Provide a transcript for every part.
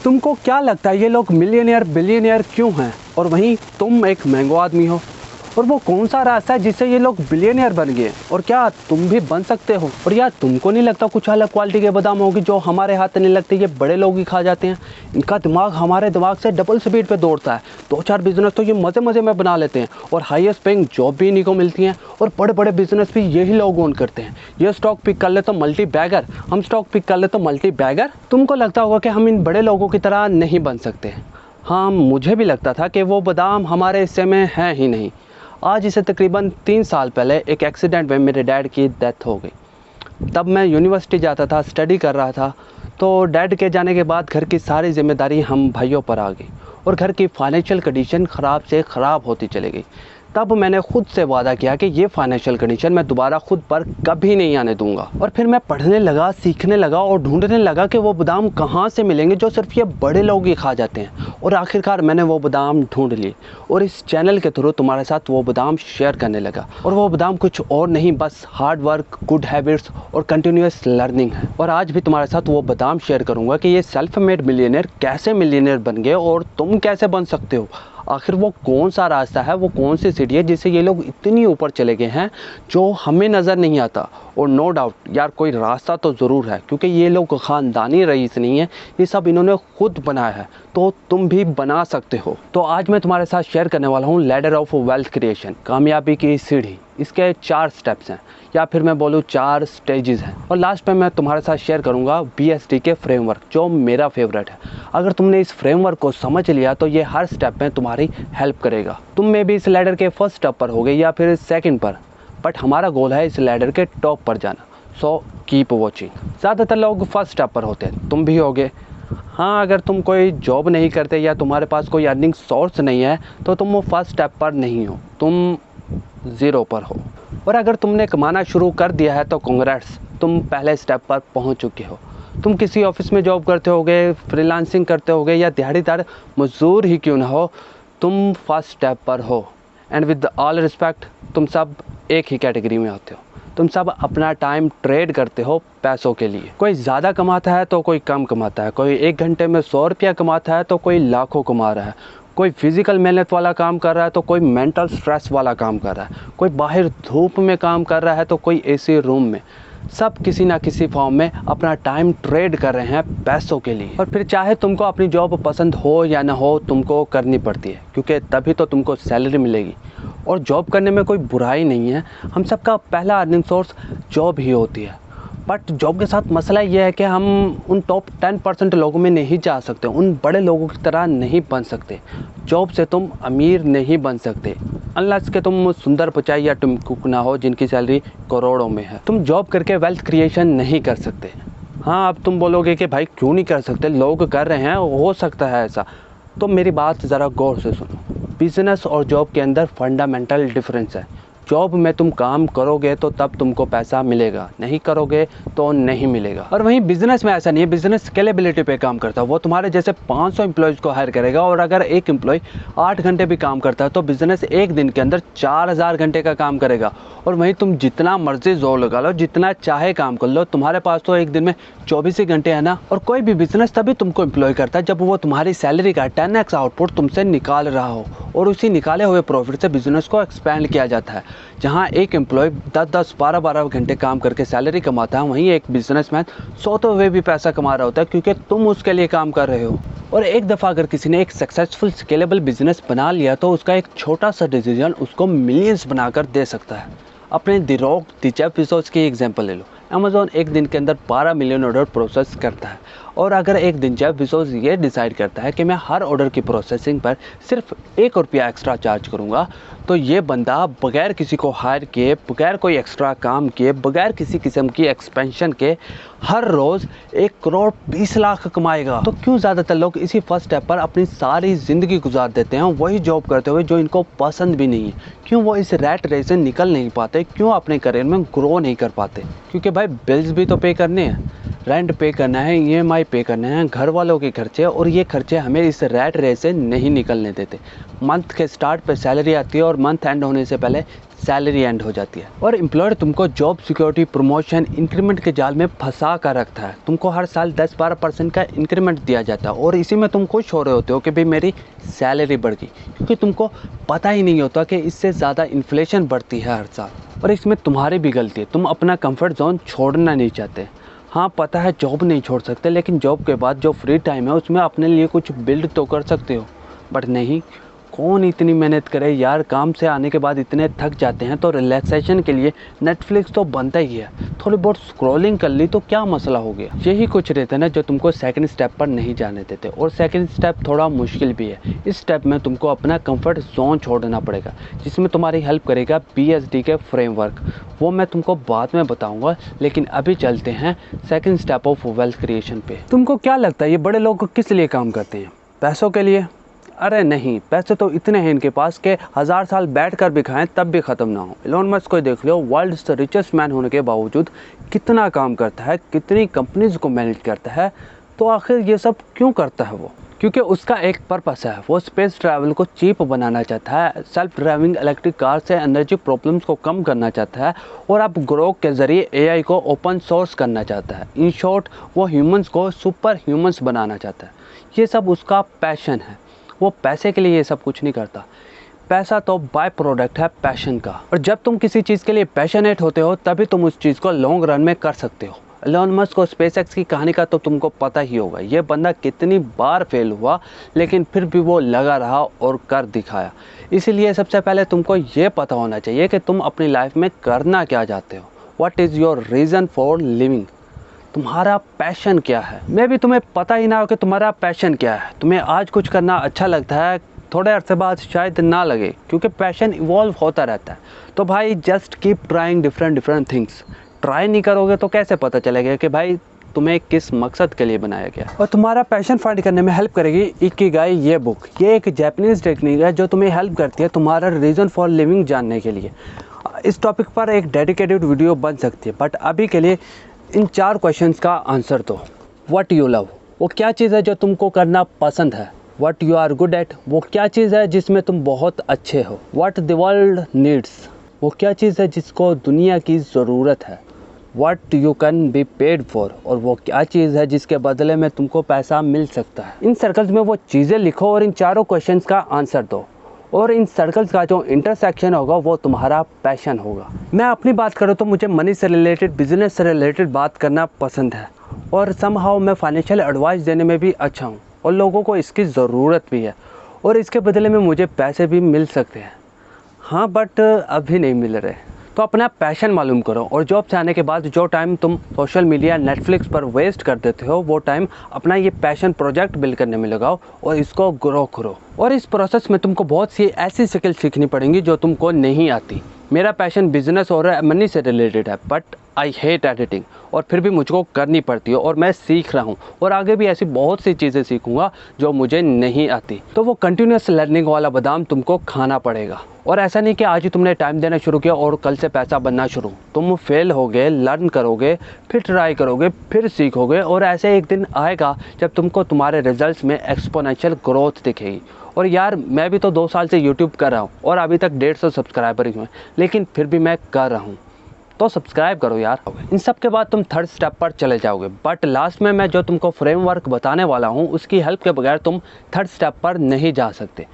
तुमको क्या लगता है ये लोग मिलियनियर बिलियनियर क्यों हैं और वहीं तुम एक महंगो आदमी हो? और वो कौन सा रास्ता है जिससे ये लोग बिलियनियर बन गए? और क्या तुम भी बन सकते हो? और यार तुमको नहीं लगता कुछ अलग क्वालिटी के बादाम होगी जो हमारे हाथ नहीं लगते, ये बड़े लोग ही खा जाते हैं? इनका दिमाग हमारे दिमाग से डबल स्पीड पे दौड़ता है। 2-4 बिजनेस तो ये मज़े मज़े में बना लेते हैं और हाईएस्ट पेइंग जॉब भी इन्हीं को मिलती हैं और बड़े बड़े बिजनेस भी यही लोग ओन करते हैं। ये स्टॉक पिक कर ले तो मल्टी बैगर, हम स्टॉक पिक कर ले तो मल्टी बैगर। तुमको लगता होगा कि हम इन बड़े लोगों की तरह नहीं बन सकते। हाँ, मुझे भी लगता था कि वो बादाम हमारे हिस्से में हैं ही नहीं। आज इसे तकरीबन 3 साल पहले एक एक्सीडेंट में मेरे डैड की डेथ हो गई। तब मैं यूनिवर्सिटी जाता था, स्टडी कर रहा था। तो डैड के जाने के बाद घर की सारी जिम्मेदारी हम भाइयों पर आ गई और घर की फाइनेंशियल कंडीशन ख़राब से ख़राब होती चली गई। तब मैंने खुद से वादा किया कि ये फाइनेंशियल कंडीशन मैं दोबारा खुद पर कभी नहीं आने दूंगा। और फिर मैं पढ़ने लगा, सीखने लगा और ढूंढने लगा कि वो बादाम कहाँ से मिलेंगे जो सिर्फ ये बड़े लोग ही खा जाते हैं। और आखिरकार मैंने वो बादाम ढूंढ लिए और इस चैनल के थ्रू तुम्हारे साथ वो बादाम शेयर करने लगा। और वो बादाम कुछ और नहीं, बस हार्ड वर्क, गुड हैबिट्स और कंटिन्यूस लर्निंग है। और आज भी तुम्हारे साथ वो बादाम शेयर करूँगा कि ये सेल्फ मेड मिलियनियर कैसे मिलियनियर बन गए और तुम कैसे बन सकते हो। आखिर वो कौन सा रास्ता है, वो कौन सी सीढ़ी है जिससे ये लोग इतनी ऊपर चले गए हैं जो हमें नज़र नहीं आता। और नो डाउट यार कोई रास्ता तो ज़रूर है, क्योंकि ये लोग ख़ानदानी रईस नहीं है, ये सब इन्होंने खुद बनाया है, तो तुम भी बना सकते हो। तो आज मैं तुम्हारे साथ शेयर करने वाला हूँ लैडर ऑफ वेल्थ क्रिएशन, कामयाबी की सीढ़ी। इसके 4 स्टेप्स हैं, या फिर मैं बोलूँ 4 स्टेजेस हैं। और लास्ट में मैं तुम्हारे साथ शेयर करूँगा BST के फ्रेमवर्क, जो मेरा फेवरेट है। अगर तुमने इस फ्रेमवर्क को समझ लिया तो ये हर स्टेप में तुम्हारी हेल्प करेगा। तुम में भी इस लैडर के फर्स्ट स्टेप पर होगे या फिर सेकंड पर, बट हमारा गोल है इस लैडर के टॉप पर जाना। So keep watching. ज़्यादातर लोग फर्स्ट स्टेप पर होते हैं, तुम भी होगे। हाँ, अगर तुम कोई जॉब नहीं करते या तुम्हारे पास कोई अर्निंग सोर्स नहीं है तो तुम फर्स्ट स्टेप पर नहीं हो, तुम 0 पर हो। और अगर तुमने कमाना शुरू कर दिया है तो कांग्रेट्स, तुम पहले स्टेप पर पहुंच चुके हो। तुम किसी ऑफिस में जॉब करते होगे, फ्रीलांसिंग करते होगे या दिहाड़ीदार मजदूर ही क्यों ना हो, तुम फर्स्ट स्टेप पर हो। एंड विद ऑल रिस्पेक्ट, तुम सब एक ही कैटेगरी में होते हो। तुम सब अपना टाइम ट्रेड करते हो पैसों के लिए। कोई ज़्यादा कमाता है तो कोई कम कमाता है, कोई 1 घंटे में 100 रुपया कमाता है तो कोई लाखों कमा रहा है, कोई फिजिकल मेहनत वाला काम कर रहा है तो कोई मेंटल स्ट्रेस वाला काम कर रहा है, कोई बाहर धूप में काम कर रहा है तो कोई एसी रूम में। सब किसी ना किसी फॉर्म में अपना टाइम ट्रेड कर रहे हैं पैसों के लिए। और फिर चाहे तुमको अपनी जॉब पसंद हो या ना हो, तुमको करनी पड़ती है, क्योंकि तभी तो तुमको सैलरी मिलेगी। और जॉब करने में कोई बुराई नहीं है, हम सबका पहला अर्निंग सोर्स जॉब ही होती है। बट जॉब के साथ मसला ये है कि हम उन टॉप 10% लोगों में नहीं जा सकते, उन बड़े लोगों की तरह नहीं बन सकते। जॉब से तुम अमीर नहीं बन सकते अनलेस कि तुम सुंदर पिचाई या टिम कुक ना हो जिनकी सैलरी करोड़ों में है। तुम जॉब करके वेल्थ क्रिएशन नहीं कर सकते। हाँ, अब तुम बोलोगे कि भाई क्यों नहीं कर सकते, लोग कर रहे हैं, हो सकता है ऐसा। तो मेरी बात ज़रा गौर से सुनो। बिजनेस और जॉब के अंदर फंडामेंटल डिफरेंस है। जॉब में तुम काम करोगे तो तब तुमको पैसा मिलेगा, नहीं करोगे तो नहीं मिलेगा। और वहीं बिजनेस में ऐसा नहीं है, बिजनेस स्केलेबिलिटी पे काम करता है। वो तुम्हारे जैसे 500 एम्प्लॉयज़ को हायर करेगा और अगर एक एम्प्लॉय 8 घंटे भी काम करता है तो बिजनेस एक दिन के अंदर 4000 घंटे का काम करेगा। और वहीं तुम जितना मर्जी जोर लगा लो, जितना चाहे काम कर लो, तुम्हारे पास तो एक दिन में 24 ही घंटे है ना। और कोई भी बिजनेस तभी तुमको एम्प्लॉय करता है जब वो तुम्हारी सैलरी का 10x आउटपुट तुमसे निकाल रहा हो, और उसी निकाले हुए प्रॉफिट से बिजनेस को एक्सपेंड किया जाता है। जहाँ एक एम्प्लॉय 10-10, 12-12 घंटे काम करके सैलरी कमाता है, वहीं एक बिजनेसमैन सोते हुए भी पैसा कमा रहा होता है, क्योंकि तुम उसके लिए काम कर रहे हो। और एक दफ़ा अगर किसी ने एक सक्सेसफुल स्केलेबल बिजनेस बना लिया तो उसका एक छोटा सा डिसीजन उसको मिलियंस बनाकर दे सकता है। अपने the rock, the Jeff Bezos की एग्जांपल ले लो। अमेज़ॉन एक दिन के अंदर 12 मिलियन ऑर्डर प्रोसेस करता है, और अगर एक दिन जेफ बेजोस ये डिसाइड करता है कि मैं हर ऑर्डर की प्रोसेसिंग पर सिर्फ 1 रुपया एक्स्ट्रा चार्ज करूँगा, तो ये बंदा बगैर किसी को हायर किए, बगैर कोई एक्स्ट्रा काम किए, बगैर किसी किस्म की एक्सपेंशन के हर रोज़ 1 करोड़ 20 लाख कमाएगा। तो क्यों ज़्यादातर लोग इसी फर्स्ट स्टेप पर अपनी सारी ज़िंदगी गुजार देते हैं, वही जॉब करते हुए जो इनको पसंद भी नहीं है? क्यों वो इस रैट रेस से निकल नहीं पाते? क्यों अपने करियर में ग्रो नहीं कर पाते? क्योंकि भाई बिल्स भी तो पे करने हैं। रेंट पे करना है, ईएमआई पे करना है, घर वालों के खर्चे, और ये खर्चे हमें इस रैट रेस से नहीं निकलने देते। मंथ के स्टार्ट पे सैलरी आती है और मंथ एंड होने से पहले सैलरी एंड हो जाती है। और एम्प्लॉयर तुमको जॉब सिक्योरिटी, प्रमोशन, इंक्रीमेंट के जाल में फंसा कर रखता है। तुमको हर साल 10-12% का इंक्रीमेंट दिया जाता है और इसी में तुम खुश हो रहे होते हो कि भाई मेरी सैलरी बढ़ गई, क्योंकि तुमको पता ही नहीं होता कि इससे ज़्यादा इन्फ्लेशन बढ़ती है हर साल। और इसमें तुम्हारी भी गलती है, तुम अपना कंफर्ट जोन छोड़ना नहीं चाहते। हाँ पता है जॉब नहीं छोड़ सकते, लेकिन जॉब के बाद जो फ्री टाइम है उसमें अपने लिए कुछ बिल्ड तो कर सकते हो। बट नहीं, कौन इतनी मेहनत करे यार, काम से आने के बाद इतने थक जाते हैं तो रिलैक्सेशन के लिए नेटफ्लिक्स तो बनता ही है। थोड़ी बहुत स्क्रॉलिंग कर ली तो क्या मसला हो गया। यही कुछ रहता है ना जो तुमको सेकंड स्टेप पर नहीं जाने देते, और सेकंड स्टेप थोड़ा मुश्किल भी है। इस स्टेप में तुमको अपना कंफर्ट जोन छोड़ना पड़ेगा, जिसमें तुम्हारी हेल्प करेगा BSD के फ्रेमवर्क। वो मैं तुमको बाद में बताऊंगा, लेकिन अभी चलते हैं second step of wealth creation पे। तुमको क्या लगता है ये बड़े लोग किस लिए काम करते हैं? पैसों के लिए? अरे नहीं, पैसे तो इतने हैं इनके पास के 1000 साल बैठ कर भी खाएं तब भी ख़त्म ना हो। एलोन मस्क को देख लो, वर्ल्ड रिचेस्ट मैन होने के बावजूद कितना काम करता है, कितनी कंपनीज को मैनेज करता है। तो आखिर ये सब क्यों करता है वो? क्योंकि उसका एक पर्पस है, वो स्पेस ट्रैवल को चीप बनाना चाहता है, सेल्फ ड्राइविंग इलेक्ट्रिक कार से एनर्जी प्रॉब्लम्स को कम करना चाहता है, और अब ग्रोक के ज़रिए AI को ओपन सोर्स करना चाहता है। इन शॉर्ट वो ह्यूमंस को सुपर ह्यूमंस बनाना चाहता है। ये सब उसका पैशन है। वो पैसे के लिए ये सब कुछ नहीं करता। पैसा तो बाय प्रोडक्ट है पैशन का, और जब तुम किसी चीज़ के लिए पैशनेट होते हो तभी तुम उस चीज़ को लॉन्ग रन में कर सकते हो। एलोन मस्क और स्पेसएक्स की कहानी का तो तुमको पता ही होगा। ये बंदा कितनी बार फेल हुआ, लेकिन फिर भी वो लगा रहा और कर दिखाया। इसीलिए सबसे पहले तुमको ये पता होना चाहिए कि तुम अपनी लाइफ में करना क्या चाहते हो। What is your reason for living? तुम्हारा पैशन क्या है? मे भी तुम्हें पता ही ना हो कि तुम्हारा पैशन क्या है। तुम्हें आज कुछ करना अच्छा लगता है, थोड़े अरसे बाद शायद ना लगे, क्योंकि पैशन इवॉल्व होता रहता है। तो भाई just keep trying different things. Try नहीं करोगे तो कैसे पता चलेगा कि भाई तुम्हें किस मकसद के लिए बनाया गया। और तुम्हारा पैशन फाइंड करने में हेल्प करेगी इकिगाई ये बुक। ये एक जापानीज़ टेक्निक है जो तुम्हें हेल्प करती है तुम्हारा रीज़न फॉर लिविंग जानने के लिए। इस टॉपिक पर एक डेडिकेटेड वीडियो बन सकती है, बट अभी के लिए इन 4 क्वेश्चंस का आंसर दो। व्हाट यू लव, वो क्या चीज़ है जो तुमको करना पसंद है। What you are good at, वो क्या चीज़ है जिसमें तुम बहुत अच्छे हो। व्हाट द वर्ल्ड नीड्स, वो क्या चीज़ है जिसको दुनिया की ज़रूरत है। What you can be paid for, और वो क्या चीज़ है जिसके बदले में तुमको पैसा मिल सकता है। इन सर्कल्स में वो चीज़ें लिखो और इन 4 क्वेश्चंस का आंसर दो, और इन सर्कल्स का जो इंटरसेक्शन होगा वो तुम्हारा पैशन होगा। मैं अपनी बात करूँ तो मुझे मनी से रिलेटेड, बिजनेस से रिलेटेड बात करना पसंद है, और समहाउ मैं फाइनेंशियल एडवाइस देने में भी अच्छा हूँ, और लोगों को इसकी ज़रूरत भी है, और इसके बदले में मुझे पैसे भी मिल सकते हैं। हाँ बट अभी नहीं मिल रहे। तो अपना पैशन मालूम करो, और जॉब से आने के बाद जो टाइम तुम सोशल मीडिया, नेटफ्लिक्स पर वेस्ट कर देते हो, वो टाइम अपना ये पैशन प्रोजेक्ट बिल्ड करने में लगाओ और इसको ग्रो करो। और इस प्रोसेस में तुमको बहुत सी ऐसी स्किल सीखनी पड़ेंगी जो तुमको नहीं आती। मेरा पैशन बिजनेस और मनी से रिलेटेड है, बट आई हेट एडिटिंग, और फिर भी मुझको करनी पड़ती है, और मैं सीख रहा हूँ, और आगे भी ऐसी बहुत सी चीज़ें सीखूंगा जो मुझे नहीं आती। तो वो कंटिन्यूस लर्निंग वाला बादाम तुमको खाना पड़ेगा। और ऐसा नहीं कि आज ही तुमने टाइम देना शुरू किया और कल से पैसा बनना शुरू। तुम फेल होगे, लर्न करोगे, फिर ट्राई करोगे, फिर सीखोगे, और ऐसे एक दिन आएगा जब तुमको तुम्हारे रिजल्ट्स में एक्सपोनेंशियल ग्रोथ दिखेगी। और यार मैं भी तो 2 साल से यूट्यूब कर रहा हूँ और अभी तक 150 सब्सक्राइबर ही हुए, लेकिन फिर भी मैं कर रहा हूँ। तो सब्सक्राइब करो यार। इन सब के बाद तुम थर्ड स्टेप पर चले जाओगे, बट लास्ट में मैं जो तुमको फ्रेमवर्क बताने वाला हूँ उसकी हेल्प के बगैर तुम थर्ड स्टेप पर नहीं जा सकते।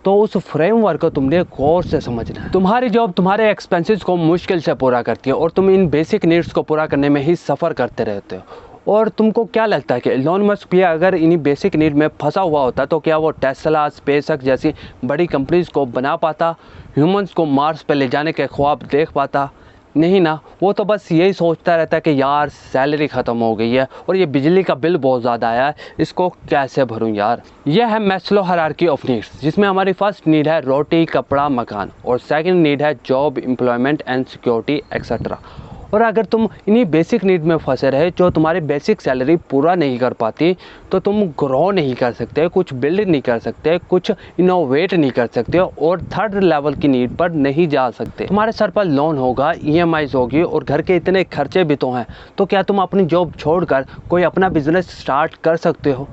तो उस फ्रेमवर्क को तुमने गौर से समझना है। तुम्हारी जॉब तुम्हारे एक्सपेंसेस को मुश्किल से पूरा करती है, और तुम इन बेसिक नीड्स को पूरा करने में ही सफ़र करते रहते हो। और तुमको क्या लगता है कि एलोन मस्क भी अगर इन्हीं बेसिक नीड में फंसा हुआ होता तो क्या वो टेस्ला, स्पेसएक्स जैसी बड़ी कंपनीज को बना पाता, ह्यूमंस को मार्स पर ले जाने के ख्वाब देख पाता? नहीं ना, वो तो बस यही सोचता रहता है कि यार सैलरी ख़त्म हो गई है और ये बिजली का बिल बहुत ज़्यादा आया है, इसको कैसे भरूं यार। यह है मैस्लो हायरार्की ऑफ नीड्स, जिसमें हमारी फर्स्ट नीड है रोटी, कपड़ा, मकान, और सेकंड नीड है job, employment and security etcetera. और अगर तुम इन्हीं बेसिक नीड में फंसे रहे जो तुम्हारी बेसिक सैलरी पूरा नहीं कर पाती, तो तुम ग्रो नहीं कर सकते, कुछ बिल्ड नहीं कर सकते, कुछ इनोवेट नहीं कर सकते और थर्ड लेवल की नीड पर नहीं जा सकते। तुम्हारे सर पर लोन होगा, EMIs होगी और घर के इतने खर्चे भी तो हैं। तो क्या तुम अपनी जॉब छोड़कर कोई अपना बिजनेस स्टार्ट कर सकते हो?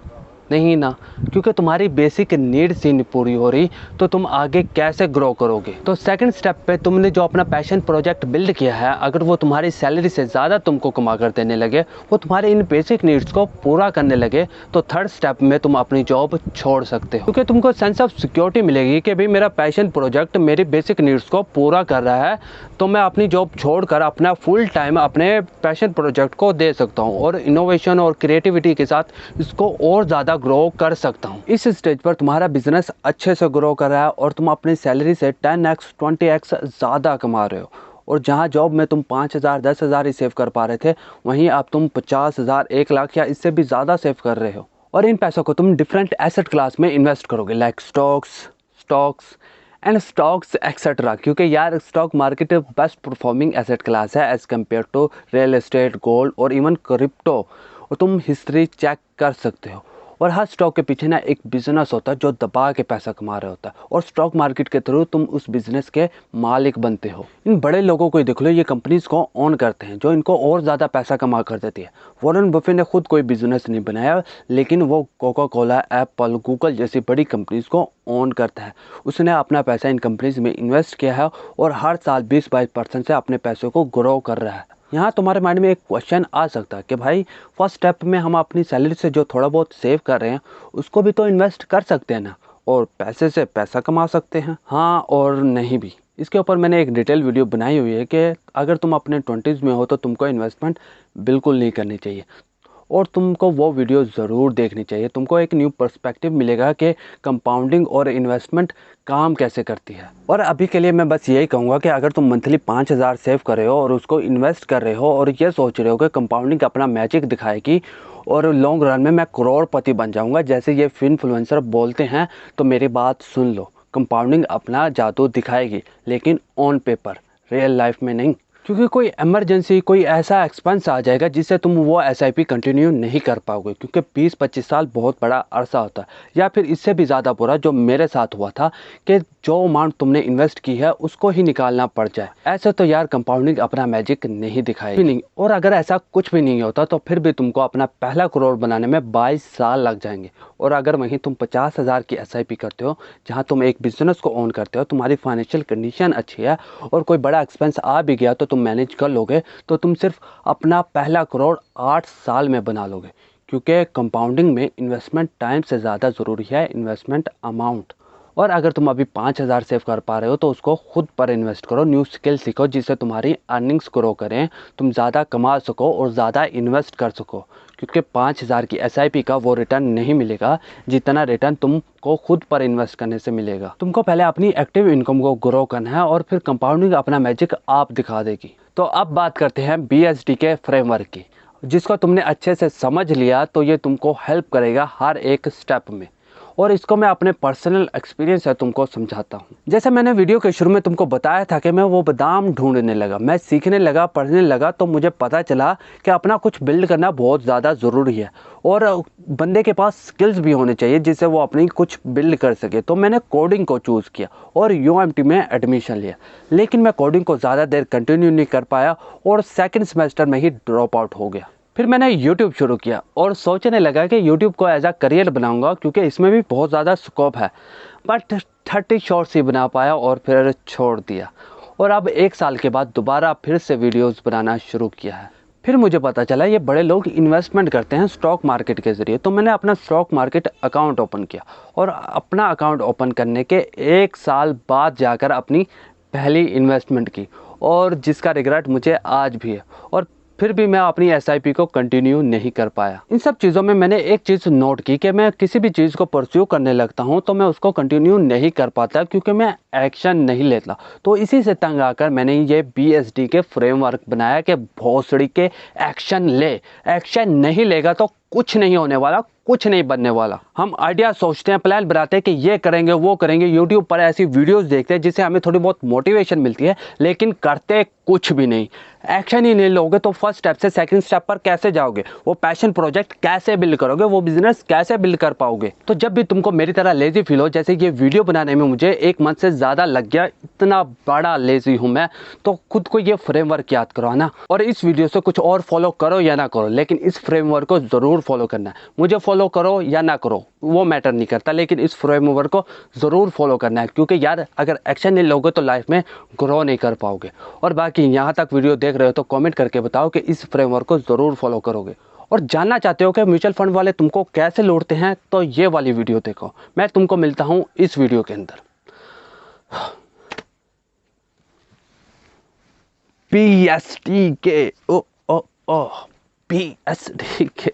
नहीं ना, क्योंकि तुम्हारी बेसिक नीड्स ही नहीं पूरी हो रही, तो तुम आगे कैसे ग्रो करोगे? तो सेकंड स्टेप पे तुमने जो अपना पैशन प्रोजेक्ट बिल्ड किया है, अगर वो तुम्हारी सैलरी से ज़्यादा तुमको कमा कर देने लगे, वो तुम्हारे इन बेसिक नीड्स को पूरा करने लगे, तो थर्ड स्टेप में तुम अपनी जॉब छोड़ सकते हो, क्योंकि तुमको सेंस ऑफ सिक्योरिटी मिलेगी कि भाई मेरा पैशन प्रोजेक्ट मेरी बेसिक नीड्स को पूरा कर रहा है, तो मैं अपनी जॉब छोड़कर अपना फुल टाइम अपने पैशन प्रोजेक्ट को दे सकता हूँ और इनोवेशन और क्रिएटिविटी के साथ इसको और ज़्यादा ग्रो कर सकता हूँ। इस स्टेज पर तुम्हारा बिजनेस अच्छे से ग्रो कर रहा है और तुम अपनी सैलरी से 10x 20x ज़्यादा कमा रहे हो, और जहाँ जॉब में तुम 5,000 10,000 ही सेव कर पा रहे थे, वहीं अब तुम 50,000 1 लाख या इससे भी ज़्यादा सेव कर रहे हो। और इन पैसों को तुम डिफरेंट एसेट क्लास में इन्वेस्ट करोगे, like stocks and stocks etcetera, क्योंकि यार stock market best performing asset class है as compared to real estate, gold और इवन क्रिप्टो। और तुम हिस्ट्री चेक कर सकते हो, और हर स्टॉक के पीछे ना एक बिजनेस होता है जो दबा के पैसा कमा रहा होता है, और स्टॉक मार्केट के थ्रू तुम उस बिजनेस के मालिक बनते हो। इन बड़े लोगों को ही देख लो, ये कंपनीज को ऑन करते हैं जो इनको और ज़्यादा पैसा कमा कर देती है। वॉरेन बफे ने खुद कोई बिजनेस नहीं बनाया, लेकिन वो कोका कोला, एप्पल, गूगल जैसी बड़ी कंपनीज को ऑन करता है। उसने अपना पैसा इन कंपनीज में इन्वेस्ट किया है और हर साल 20-22% से अपने पैसों को ग्रो कर रहा है। यहाँ तुम्हारे माइंड में एक क्वेश्चन आ सकता है कि भाई फर्स्ट स्टेप में हम अपनी सैलरी से जो थोड़ा बहुत सेव कर रहे हैं उसको भी तो इन्वेस्ट कर सकते हैं ना, और पैसे से पैसा कमा सकते हैं। हाँ और नहीं भी। इसके ऊपर मैंने एक डिटेल वीडियो बनाई हुई है कि अगर तुम अपने 20s में हो तो तुमको इन्वेस्टमेंट बिल्कुल नहीं करनी चाहिए, और तुमको वो वीडियो ज़रूर देखनी चाहिए। तुमको एक न्यू पर्सपेक्टिव मिलेगा कि कंपाउंडिंग और इन्वेस्टमेंट काम कैसे करती है। और अभी के लिए मैं बस यही कहूँगा कि अगर तुम मंथली 5,000 सेव कर रहे हो और उसको इन्वेस्ट कर रहे हो और ये सोच रहे हो कि कंपाउंडिंग अपना मैजिक दिखाएगी और लॉन्ग रन में मैं करोड़पति बन जाऊँगा जैसे ये इन्फ्लुएंसर बोलते हैं, तो मेरी बात सुन लो। कंपाउंडिंग अपना जादू दिखाएगी, लेकिन ऑन पेपर, रियल लाइफ में नहीं। क्योंकि कोई इमरजेंसी, कोई ऐसा एक्सपेंस आ जाएगा जिससे तुम वो SIP कंटिन्यू नहीं कर पाओगे, क्योंकि 20-25 साल बहुत बड़ा अरसा होता है। या फिर इससे भी ज़्यादा बुरा जो मेरे साथ हुआ था कि जो अमाउंट तुमने इन्वेस्ट की है उसको ही निकालना पड़ जाए। ऐसे तो यार कंपाउंडिंग अपना मैजिक नहीं दिखाएगी नहीं। और अगर ऐसा कुछ भी नहीं होता तो फिर भी तुमको अपना पहला करोड़ बनाने में 22 साल लग जाएंगे। और अगर वहीं तुम 50,000 की SIP करते हो, जहाँ तुम एक बिजनेस को ऑन करते हो, तुम्हारी फाइनेंशियल कंडीशन अच्छी है और कोई बड़ा एक्सपेंस आ भी गया तो तुम मैनेज कर लोगे, तो तुम सिर्फ अपना पहला करोड़ 8 साल में बना लोगे। क्योंकि कंपाउंडिंग में इन्वेस्टमेंट टाइम से ज़्यादा ज़रूरी है इन्वेस्टमेंट अमाउंट। और अगर तुम अभी 5,000 सेव कर पा रहे हो तो उसको खुद पर इन्वेस्ट करो, न्यू स्किल सीखो जिससे तुम्हारी अर्निंग्स ग्रो करें, तुम ज़्यादा कमा सको और ज़्यादा इन्वेस्ट कर सको। क्योंकि 5,000 की SIP का वो रिटर्न नहीं मिलेगा जितना रिटर्न तुमको खुद पर इन्वेस्ट करने से मिलेगा। तुमको पहले अपनी एक्टिव इनकम को ग्रो करना है और फिर कंपाउंडिंग अपना मैजिक आप दिखा देगी। तो अब बात करते हैं BSD के फ्रेमवर्क की, जिसको तुमने अच्छे से समझ लिया तो ये तुमको हेल्प करेगा हर एक स्टेप में। और इसको मैं अपने पर्सनल एक्सपीरियंस से तुमको समझाता हूँ। जैसे मैंने वीडियो के शुरू में तुमको बताया था कि मैं वो बादाम ढूंढने लगा, मैं सीखने लगा, पढ़ने लगा, तो मुझे पता चला कि अपना कुछ बिल्ड करना बहुत ज़्यादा ज़रूरी है और बंदे के पास स्किल्स भी होने चाहिए जिससे वो अपनी कुछ बिल्ड कर सके। तो मैंने कोडिंग को चूज़ किया और UMT में एडमिशन लिया, लेकिन मैं कोडिंग को ज़्यादा देर कंटिन्यू नहीं कर पाया और सेकेंड सेमेस्टर में ही ड्रॉप आउट हो गया। फिर मैंने YouTube शुरू किया और सोचने लगा कि YouTube को एज अ करियर बनाऊंगा, क्योंकि इसमें भी बहुत ज़्यादा स्कोप है। बट 30 शॉर्ट्स ही बना पाया और फिर छोड़ दिया। और अब 1 साल के बाद दोबारा फिर से वीडियोस बनाना शुरू किया है। फिर मुझे पता चला ये बड़े लोग इन्वेस्टमेंट करते हैं स्टॉक मार्केट के ज़रिए, तो मैंने अपना स्टॉक मार्केट अकाउंट ओपन किया और अपना अकाउंट ओपन करने के 1 साल बाद जाकर अपनी पहली इन्वेस्टमेंट की, और जिसका रिग्रेट मुझे आज भी है। और फिर भी मैं अपनी SIP को कंटिन्यू नहीं कर पाया। इन सब चीज़ों में मैंने एक चीज़ नोट की कि मैं किसी भी चीज़ को परस्यू करने लगता हूँ तो मैं उसको कंटिन्यू नहीं कर पाता, क्योंकि मैं एक्शन नहीं लेता। तो इसी से तंग आकर मैंने ये BSD के फ्रेमवर्क बनाया कि भोसड़ी के एक्शन ले, एक्शन नहीं लेगा तो कुछ नहीं होने वाला, कुछ नहीं बनने वाला। हम आइडिया सोचते हैं, प्लान बनाते हैं कि ये करेंगे वो करेंगे, YouTube पर ऐसी वीडियोस देखते हैं जिससे हमें थोड़ी बहुत मोटिवेशन मिलती है, लेकिन करते कुछ भी नहीं। एक्शन ही नहीं लोगे तो फर्स्ट स्टेप से सेकंड स्टेप पर कैसे जाओगे, वो पैशन प्रोजेक्ट कैसे बिल्ड करोगे, वो बिजनेस कैसे बिल्ड कर पाओगे। तो जब भी तुमको मेरी तरह लेजी फील हो, जैसे कि ये वीडियो बनाने में मुझे 1 मंथ से ज़्यादा लग गया, इतना बड़ा लेजी हूँ मैं, तो खुद को ये फ्रेमवर्क याद करो, है ना। और इस वीडियो से कुछ और फॉलो करो या ना करो, लेकिन इस फ्रेमवर्क को ज़रूर फॉलो करना है। मुझे फॉलो करो या ना करो वो मैटर नहीं करता, लेकिन इस फ्रेमवर्क को ज़रूर फॉलो करना है, क्योंकि यार अगर एक्शन नहीं लोगे तो लाइफ में ग्रो नहीं कर पाओगे। और बाकी यहाँ तक वीडियो देख रहे हो तो कमेंट करके बताओ कि इस फ्रेमवर्क को ज़रूर फॉलो करोगे। और जानना चाहते हो कि म्यूचुअल फंड वाले तुमको कैसे लूटते हैं, तो ये वाली वीडियो देखो। मैं तुमको मिलता हूँ इस वीडियो के अंदर। PST के ओ ओ ओ PST के